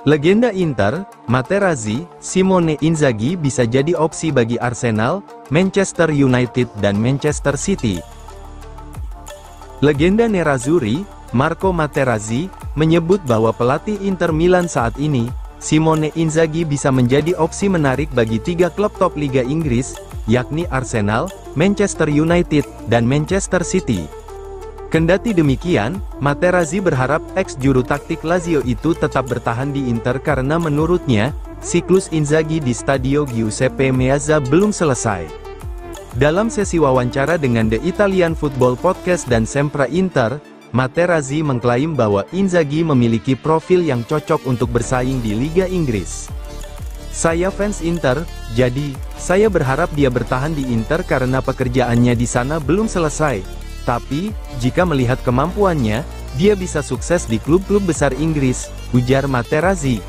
Legenda Inter, Materazzi, Simone Inzaghi bisa jadi opsi bagi Arsenal, Manchester United dan Manchester City. Legenda Nerazzurri, Marco Materazzi, menyebut bahwa pelatih Inter Milan saat ini, Simone Inzaghi bisa menjadi opsi menarik bagi 3 klub top Liga Inggris, yakni Arsenal, Manchester United, dan Manchester City. Kendati demikian, Materazzi berharap ex-juru taktik Lazio itu tetap bertahan di Inter karena menurutnya, siklus Inzaghi di Stadio Giuseppe Meazza belum selesai. Dalam sesi wawancara dengan The Italian Football Podcast dan Sempre Inter, Materazzi mengklaim bahwa Inzaghi memiliki profil yang cocok untuk bersaing di Liga Inggris. "Saya fans Inter, jadi, saya berharap dia bertahan di Inter karena pekerjaannya di sana belum selesai. Tapi, jika melihat kemampuannya, dia bisa sukses di klub-klub besar Inggris," ujar Materazzi.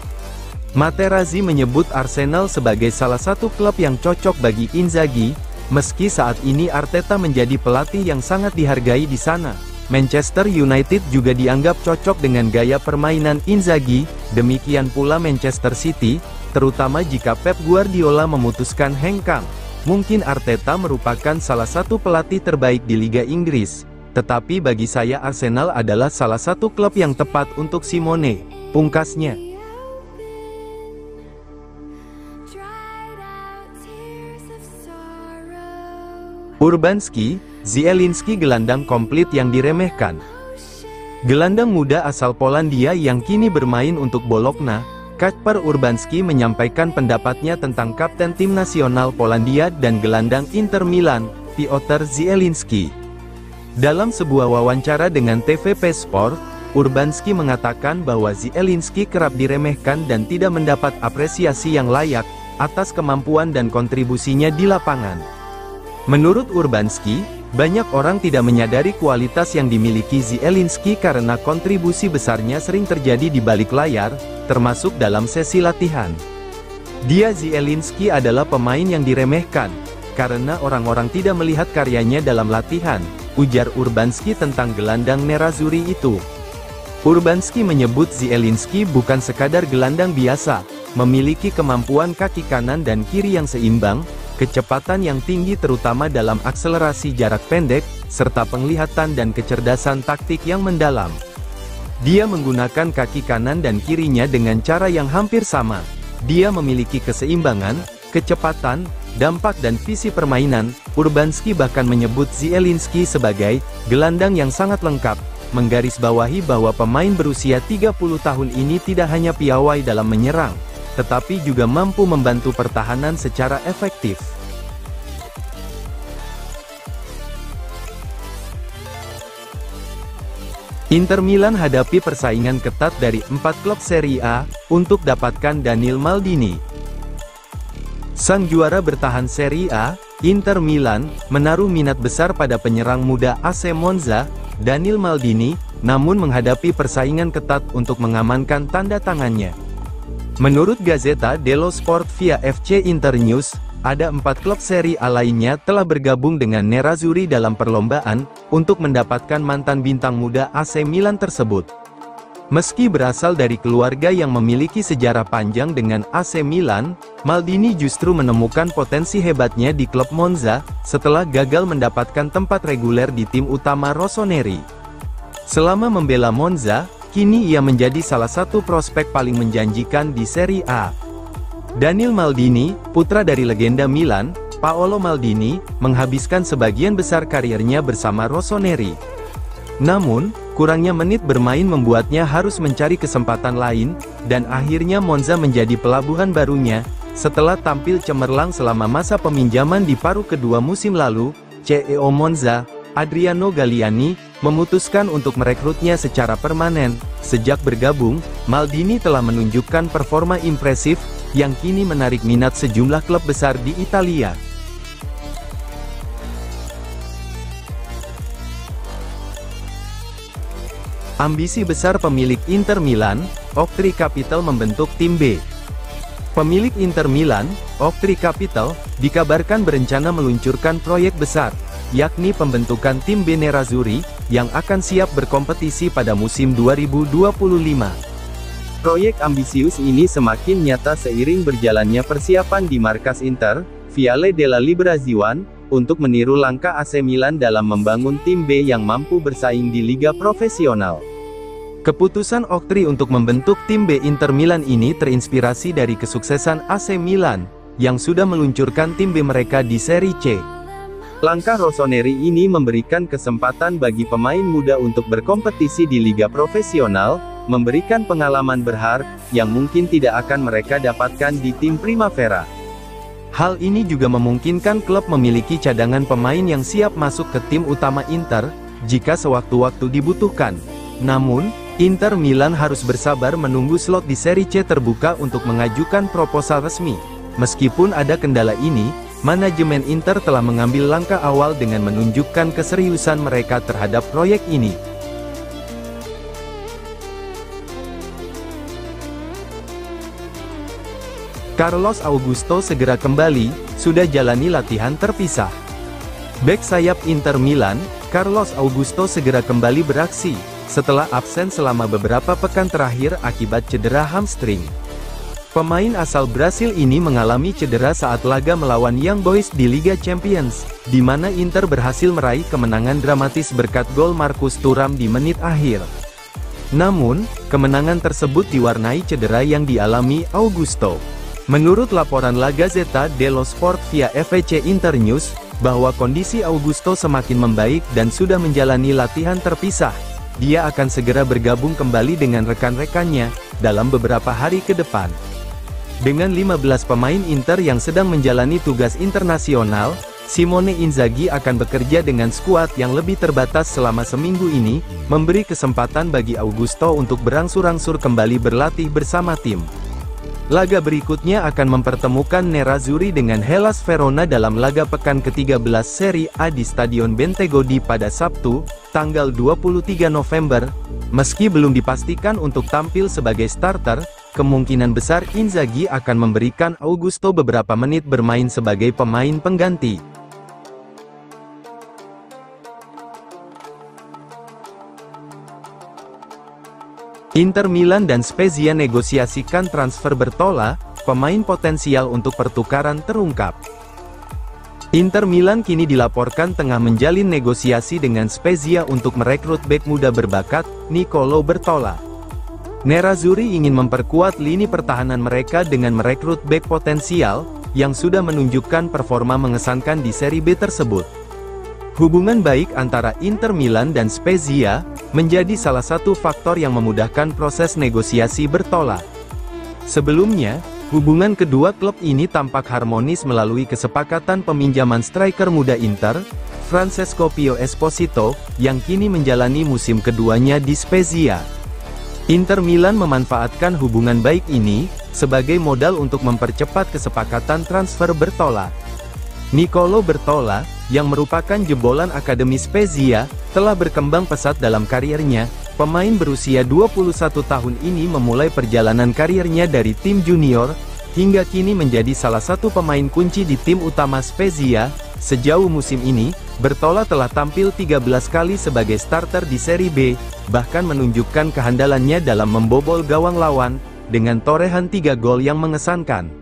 Materazzi menyebut Arsenal sebagai salah satu klub yang cocok bagi Inzaghi, meski saat ini Arteta menjadi pelatih yang sangat dihargai di sana. Manchester United juga dianggap cocok dengan gaya permainan Inzaghi, demikian pula Manchester City, terutama jika Pep Guardiola memutuskan hengkang. Mungkin Arteta merupakan salah satu pelatih terbaik di Liga Inggris, tetapi bagi saya Arsenal adalah salah satu klub yang tepat untuk Simone, pungkasnya. Urbanski, Zielinski gelandang komplit yang diremehkan. Gelandang muda asal Polandia yang kini bermain untuk Bologna, Kacper Urbanski menyampaikan pendapatnya tentang kapten tim nasional Polandia dan gelandang Inter Milan, Piotr Zielinski. Dalam sebuah wawancara dengan TVP Sport, Urbanski mengatakan bahwa Zielinski kerap diremehkan dan tidak mendapat apresiasi yang layak atas kemampuan dan kontribusinya di lapangan. Menurut Urbanski, banyak orang tidak menyadari kualitas yang dimiliki Zielinski karena kontribusi besarnya sering terjadi di balik layar, termasuk dalam sesi latihan. Zielinski adalah pemain yang diremehkan, karena orang-orang tidak melihat karyanya dalam latihan, ujar Urbanski tentang gelandang Nerazzurri itu. Urbanski menyebut Zielinski bukan sekadar gelandang biasa, memiliki kemampuan kaki kanan dan kiri yang seimbang, kecepatan yang tinggi terutama dalam akselerasi jarak pendek, serta penglihatan dan kecerdasan taktik yang mendalam. Dia menggunakan kaki kanan dan kirinya dengan cara yang hampir sama. Dia memiliki keseimbangan, kecepatan, dampak dan visi permainan. Urbanski bahkan menyebut Zielinski sebagai gelandang yang sangat lengkap, menggarisbawahi bahwa pemain berusia 30 tahun ini tidak hanya piawai dalam menyerang, tetapi juga mampu membantu pertahanan secara efektif. Inter Milan hadapi persaingan ketat dari 4 klub Serie A, untuk dapatkan Daniel Maldini. Sang juara bertahan Serie A, Inter Milan, menaruh minat besar pada penyerang muda AC Monza, Daniel Maldini, namun menghadapi persaingan ketat untuk mengamankan tanda tangannya. Menurut Gazzetta dello Sport via FC Internews, ada 4 klub Serie A lainnya telah bergabung dengan Nerazzurri dalam perlombaan, untuk mendapatkan mantan bintang muda AC Milan tersebut. Meski berasal dari keluarga yang memiliki sejarah panjang dengan AC Milan, Maldini justru menemukan potensi hebatnya di klub Monza, setelah gagal mendapatkan tempat reguler di tim utama Rossoneri. Selama membela Monza, kini ia menjadi salah satu prospek paling menjanjikan di Serie A. Daniel Maldini, putra dari legenda Milan, Paolo Maldini, menghabiskan sebagian besar karirnya bersama Rossoneri. Namun, kurangnya menit bermain membuatnya harus mencari kesempatan lain, dan akhirnya Monza menjadi pelabuhan barunya. Setelah tampil cemerlang selama masa peminjaman di paruh kedua musim lalu, CEO Monza, Adriano Galliani, memutuskan untuk merekrutnya secara permanen. Sejak bergabung, Maldini telah menunjukkan performa impresif, yang kini menarik minat sejumlah klub besar di Italia. Ambisi besar pemilik Inter Milan, Oaktree Capital membentuk tim B. Pemilik Inter Milan, Oaktree Capital, dikabarkan berencana meluncurkan proyek besar, yakni pembentukan tim B Nerazzurri, yang akan siap berkompetisi pada musim 2025. Proyek ambisius ini semakin nyata seiring berjalannya persiapan di markas Inter, Viale della Liberazione, untuk meniru langkah AC Milan dalam membangun tim B yang mampu bersaing di liga profesional. Keputusan Ocri untuk membentuk tim B Inter Milan ini terinspirasi dari kesuksesan AC Milan, yang sudah meluncurkan tim B mereka di Serie C. Langkah Rossoneri ini memberikan kesempatan bagi pemain muda untuk berkompetisi di liga profesional, memberikan pengalaman berharga, yang mungkin tidak akan mereka dapatkan di tim Primavera. Hal ini juga memungkinkan klub memiliki cadangan pemain yang siap masuk ke tim utama Inter, jika sewaktu-waktu dibutuhkan. Namun, Inter Milan harus bersabar menunggu slot di Serie C terbuka untuk mengajukan proposal resmi. Meskipun ada kendala ini, manajemen Inter telah mengambil langkah awal dengan menunjukkan keseriusan mereka terhadap proyek ini. Carlos Augusto segera kembali, sudah jalani latihan terpisah. Bek sayap Inter Milan, Carlos Augusto segera kembali beraksi, setelah absen selama beberapa pekan terakhir akibat cedera hamstring. Pemain asal Brasil ini mengalami cedera saat laga melawan Young Boys di Liga Champions, di mana Inter berhasil meraih kemenangan dramatis berkat gol Marcus Thuram di menit akhir. Namun, kemenangan tersebut diwarnai cedera yang dialami Augusto. Menurut laporan La Gazzetta dello Sport via FVC Internews, bahwa kondisi Augusto semakin membaik dan sudah menjalani latihan terpisah. Dia akan segera bergabung kembali dengan rekan-rekannya, dalam beberapa hari ke depan. Dengan 15 pemain Inter yang sedang menjalani tugas internasional, Simone Inzaghi akan bekerja dengan skuad yang lebih terbatas selama seminggu ini, memberi kesempatan bagi Augusto untuk berangsur-angsur kembali berlatih bersama tim. Laga berikutnya akan mempertemukan Nerazzurri dengan Hellas Verona dalam laga pekan ke-13 Serie A di Stadion Bentegodi pada Sabtu, tanggal 23 November. Meski belum dipastikan untuk tampil sebagai starter, kemungkinan besar Inzaghi akan memberikan Augusto beberapa menit bermain sebagai pemain pengganti. Inter Milan dan Spezia negosiasikan transfer Bertola, pemain potensial untuk pertukaran terungkap. Inter Milan kini dilaporkan tengah menjalin negosiasi dengan Spezia untuk merekrut bek muda berbakat, Nicolo Bertola. Nerazzurri ingin memperkuat lini pertahanan mereka dengan merekrut bek potensial, yang sudah menunjukkan performa mengesankan di Serie B tersebut. Hubungan baik antara Inter Milan dan Spezia menjadi salah satu faktor yang memudahkan proses negosiasi Bertola. Sebelumnya, hubungan kedua klub ini tampak harmonis melalui kesepakatan peminjaman striker muda Inter, Francesco Pio Esposito, yang kini menjalani musim keduanya di Spezia. Inter Milan memanfaatkan hubungan baik ini sebagai modal untuk mempercepat kesepakatan transfer Bertola. Nicolo Bertola, yang merupakan jebolan Akademi Spezia, telah berkembang pesat dalam karirnya. Pemain berusia 21 tahun ini memulai perjalanan karirnya dari tim junior, hingga kini menjadi salah satu pemain kunci di tim utama Spezia. Sejauh musim ini, Bertola telah tampil 13 kali sebagai starter di Serie B, bahkan menunjukkan kehandalannya dalam membobol gawang lawan, dengan torehan 3 gol yang mengesankan.